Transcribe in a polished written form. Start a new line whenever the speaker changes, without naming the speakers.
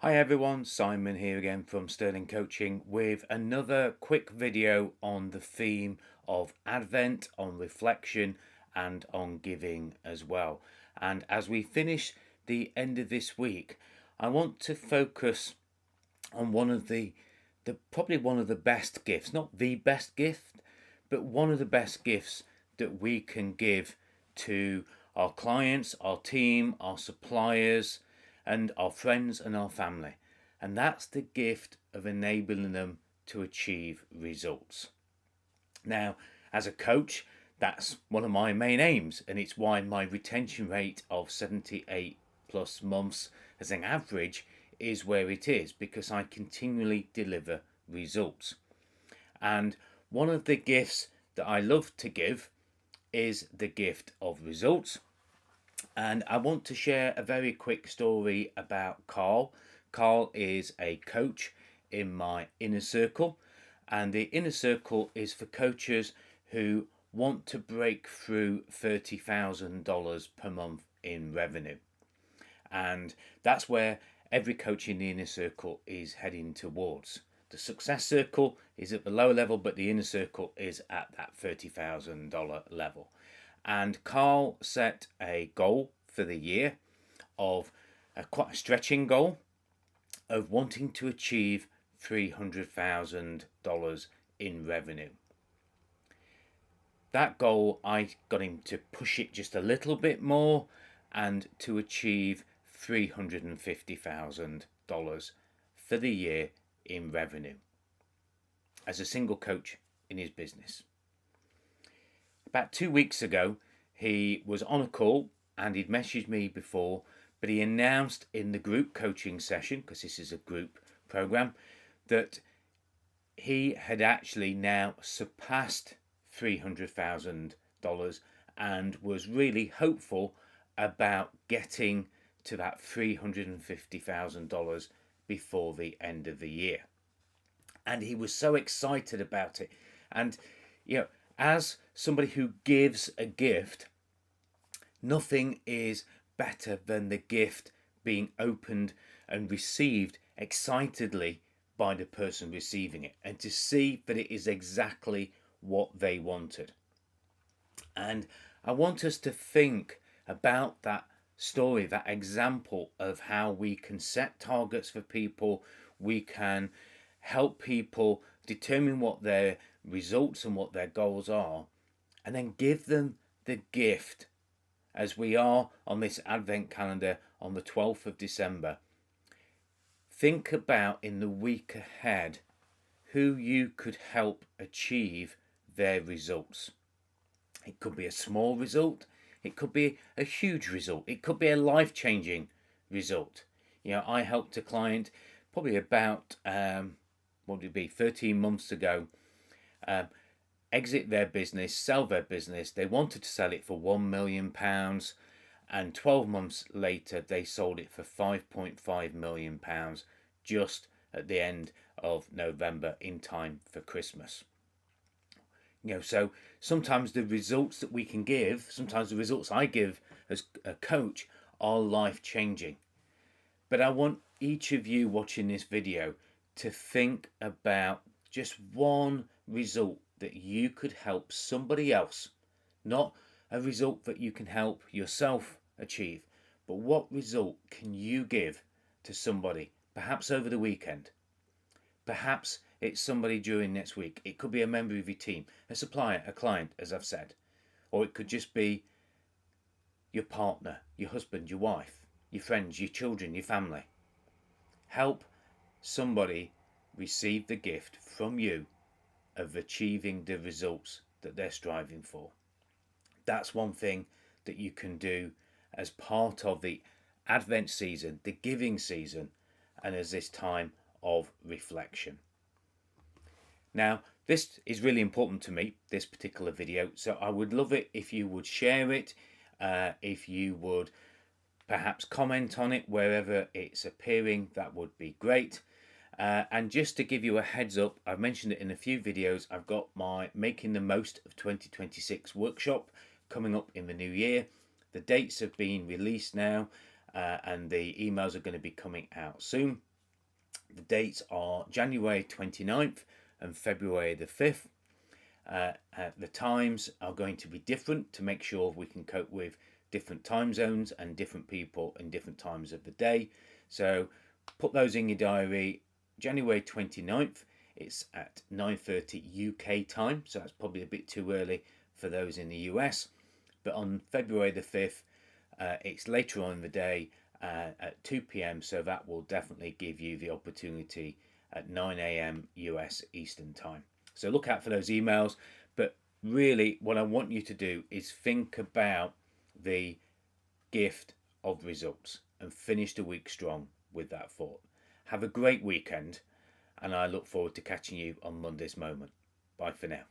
Hi everyone, Simon here again from Sterling Coaching with another quick video on the theme of Advent, on reflection and on giving as well. And as we finish the end of this week, I want to focus on one of the probably one of the best gifts, not the best gift, but one of the best gifts that we can give to our clients, our team, our suppliers, and our friends and our family. And that's the gift of enabling them to achieve results. Now, as a coach, that's one of my main aims, and it's why my retention rate of 78 plus months as an average is where it is, because I continually deliver results. And one of the gifts that I love to give is the gift of results. And I want to share a very quick story about Carl. Carl is a coach in my inner circle, and the inner circle is for coaches who want to break through $30,000 per month in revenue. And that's where every coach in the inner circle is heading towards. The success circle is at the lower level, but the inner circle is at that $30,000 level. And Carl set a goal for the year of quite a stretching goal of wanting to achieve $300,000 in revenue. That goal, I got him to push it just a little bit more and to achieve $350,000 for the year in revenue as a single coach in his business. About 2 weeks ago, he was on a call and he'd messaged me before, but he announced in the group coaching session, because this is a group program, that he had actually now surpassed $300,000 and was really hopeful about getting to that $350,000 before the end of the year. And he was so excited about it. And, as somebody who gives a gift, nothing is better than the gift being opened and received excitedly by the person receiving it, and to see that it is exactly what they wanted. And I want us to think about that story, that example of how we can set targets for people, we can help people determine what their results and what their goals are, and then give them the gift, as we are on this Advent calendar on the 12th of December. Think about in the week ahead who you could help achieve their results. It could be a small result, it could be a huge result, it could be a life-changing result. I helped a client probably about 13 months ago exit their business, sell their business. They wanted to sell it for £1 million, and 12 months later they sold it for £5.5 million just at the end of November, in time for Christmas. So sometimes the results that we can give, sometimes the results I give as a coach are life-changing. But I want each of you watching this video to think about just one result that you could help somebody else, not a result that you can help yourself achieve, but what result can you give to somebody, perhaps over the weekend, perhaps it's somebody during next week. It could be a member of your team, a supplier, a client, as I've said, or it could just be your partner, your husband, your wife, your friends, your children, your family. Help somebody receive the gift from you of achieving the results that they're striving for. That's one thing that you can do as part of the Advent season, the giving season, and as this time of reflection. Now, this is really important to me, this particular video, so I would love it if you would share it, if you would perhaps comment on it wherever it's appearing. That would be great. And just to give you a heads up, I've mentioned it in a few videos, I've got my Making the Most of 2026 workshop coming up in the new year. The dates have been released now, and the emails are going to be coming out soon. The dates are January 29th and February the 5th. The times are going to be different to make sure we can cope with different time zones and different people in different times of the day. So put those in your diary. January 29th, it's at 9:30 UK time, so that's probably a bit too early for those in the US. But on February the 5th, it's later on in the day at 2 p.m, so that will definitely give you the opportunity at 9 a.m. US Eastern Time. So look out for those emails. But really, what I want you to do is think about the gift of results and finish the week strong with that thought. Have a great weekend, and I look forward to catching you on Monday's Moment. Bye for now.